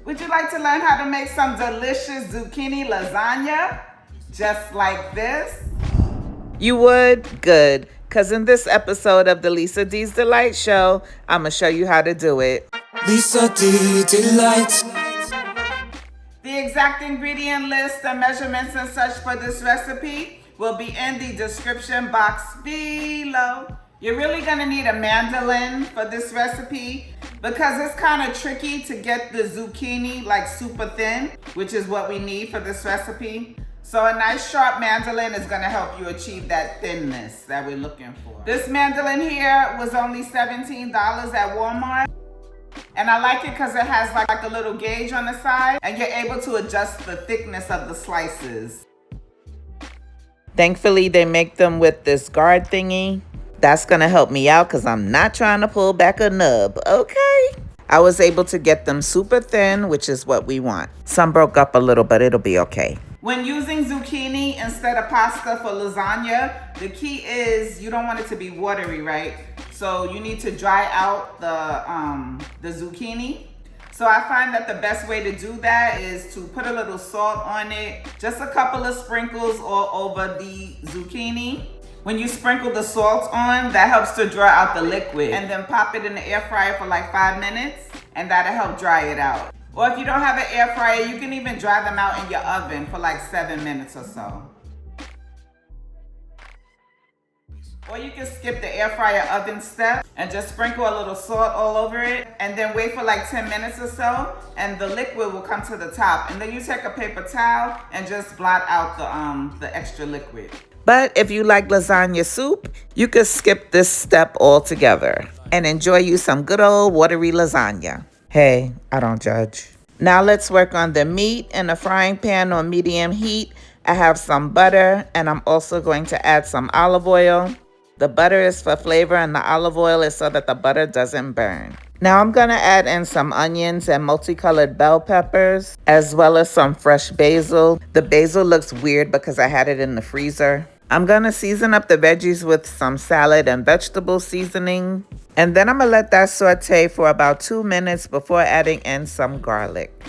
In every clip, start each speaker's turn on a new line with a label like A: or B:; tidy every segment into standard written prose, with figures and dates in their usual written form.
A: Would you like to learn how to make some delicious zucchini lasagna? Just like this? You would? Good. Because in this episode of the Lisa D's Delight Show, I'm going to show you how to do it.
B: Lisa D Delight.
A: The exact ingredient list, the measurements and such for this recipe will be in the description box below. You're really going to need a mandolin for this recipe because it's kind of tricky to get the zucchini like super thin, which is what we need for this recipe. So a nice sharp mandolin is going to help you achieve that thinness that we're looking for. This mandolin here was only $17 at Walmart. And I like it because it has like a little gauge on the side and you're able to adjust the thickness of the slices. Thankfully, they make them with this guard thingy. That's going to help me out because I'm not trying to pull back a nub, okay? I was able to get them super thin, which is what we want. Some broke up a little, but it'll be okay. When using zucchini instead of pasta for lasagna, the key is you don't want it to be watery, right? So you need to dry out the zucchini. So I find that the best way to do that is to put a little salt on it, just a couple of sprinkles all over the zucchini. When you sprinkle the salt on, that helps to draw out the liquid. And then pop it in the air fryer for like 5 minutes, and that'll help dry it out. Or if you don't have an air fryer, you can even dry them out in your oven for like 7 minutes or so. Or you can skip the air fryer oven step and just sprinkle a little salt all over it and then wait for like 10 minutes or so and the liquid will come to the top. And then you take a paper towel and just blot out the extra liquid. But if you like lasagna soup, you could skip this step altogether and enjoy you some good old watery lasagna. Hey, I don't judge. Now let's work on the meat in a frying pan on medium heat. I have some butter and I'm also going to add some olive oil. The butter is for flavor and the olive oil is so that the butter doesn't burn. Now I'm going to add in some onions and multicolored bell peppers, as well as some fresh basil. The basil looks weird because I had it in the freezer. I'm going to season up the veggies with some salad and vegetable seasoning. And then I'm going to let that saute for about 2 minutes before adding in some garlic.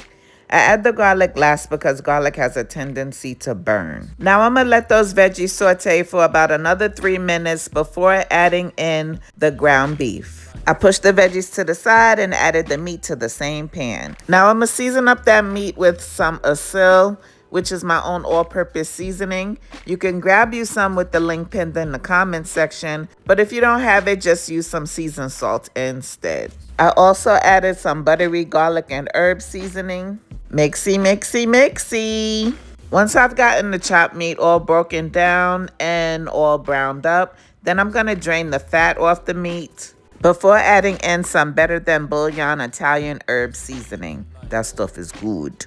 A: I add the garlic last because garlic has a tendency to burn. Now I'm going to let those veggies saute for about another 3 minutes before adding in the ground beef. I pushed the veggies to the side and added the meat to the same pan. Now I'm going to season up that meat with some ASIL, which is my own all-purpose seasoning. You can grab you some with the link pinned in the comment section, but if you don't have it, just use some seasoned salt instead. I also added some buttery garlic and herb seasoning. Mixy, mixy, mixy. Once I've gotten the chopped meat all broken down and all browned up, then I'm going to drain the fat off the meat before adding in some better than bouillon Italian herb seasoning. That stuff is good.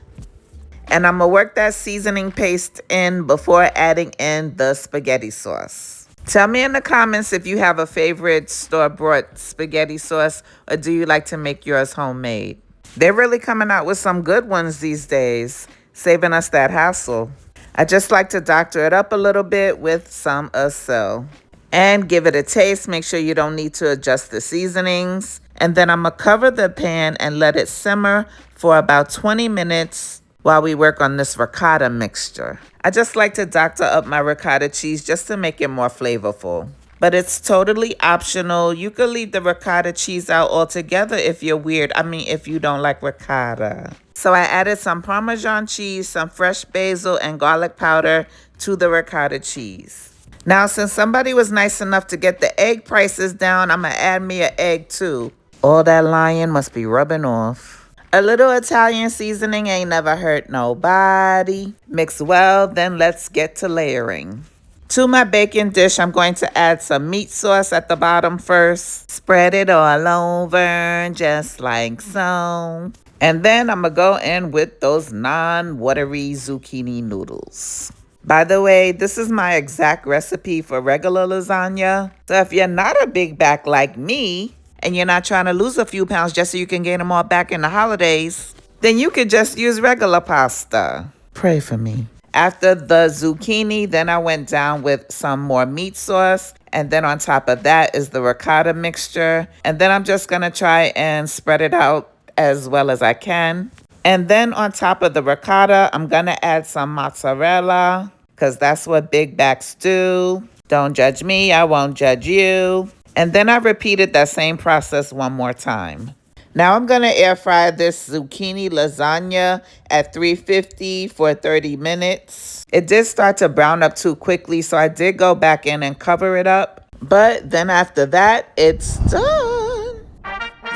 A: And I'm going to work that seasoning paste in before adding in the spaghetti sauce. Tell me in the comments if you have a favorite store-bought spaghetti sauce or do you like to make yours homemade? They're really coming out with some good ones these days, saving us that hassle. I just like to doctor it up a little bit with some ASIL. And give it a taste. Make sure you don't need to adjust the seasonings. And then I'm going to cover the pan and let it simmer for about 20 minutes while we work on this ricotta mixture. I just like to doctor up my ricotta cheese just to make it more flavorful. But it's totally optional. You could leave the ricotta cheese out altogether if you're weird. If you don't like ricotta. So I added some Parmesan cheese, some fresh basil, and garlic powder to the ricotta cheese. Now, since somebody was nice enough to get the egg prices down, I'm going to add me an egg too. All that lying must be rubbing off. A little Italian seasoning ain't never hurt nobody. Mix well, then let's get to layering. To my bacon dish, I'm going to add some meat sauce at the bottom first. Spread it all over, just like so. And then I'm going to go in with those non-watery zucchini noodles. By the way, this is my exact recipe for regular lasagna. So if you're not a big back like me, and you're not trying to lose a few pounds just so you can gain them all back in the holidays, then you could just use regular pasta. Pray for me. After the zucchini, then I went down with some more meat sauce. And then on top of that is the ricotta mixture. And then I'm just going to try and spread it out as well as I can. And then on top of the ricotta, I'm gonna add some mozzarella because that's what big backs do. Don't judge me, I won't judge you. And then I repeated that same process one more time. Now I'm gonna air fry this zucchini lasagna at 350 for 30 minutes. It did start to brown up too quickly, so I did go back in and cover it up. But then after that, it's done.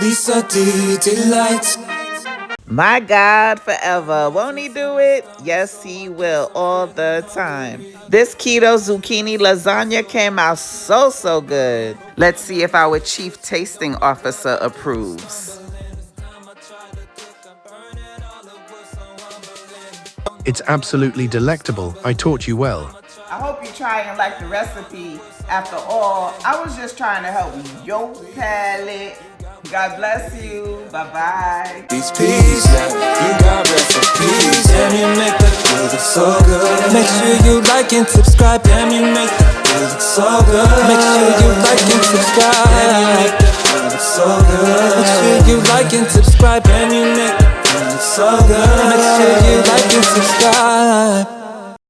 B: Lisa D delight.
A: My God, forever. Won't he do it? Yes, he will, all the time. This keto zucchini lasagna came out so good. Let's see if our chief tasting officer approves.
C: It's absolutely delectable. I taught you well.
A: I hope you try and like the recipe. After all, I was just trying to help your palate. God bless you. Bye-bye.
B: These peas, yeah, you got recipes. Damn, you make the food look so good. Make sure you like and subscribe. Damn, you make the food look so good. Make sure you like and subscribe. Damn, you make the food look so good. Make sure you like and subscribe. Damn, you make the food look so good. Make sure you like and subscribe.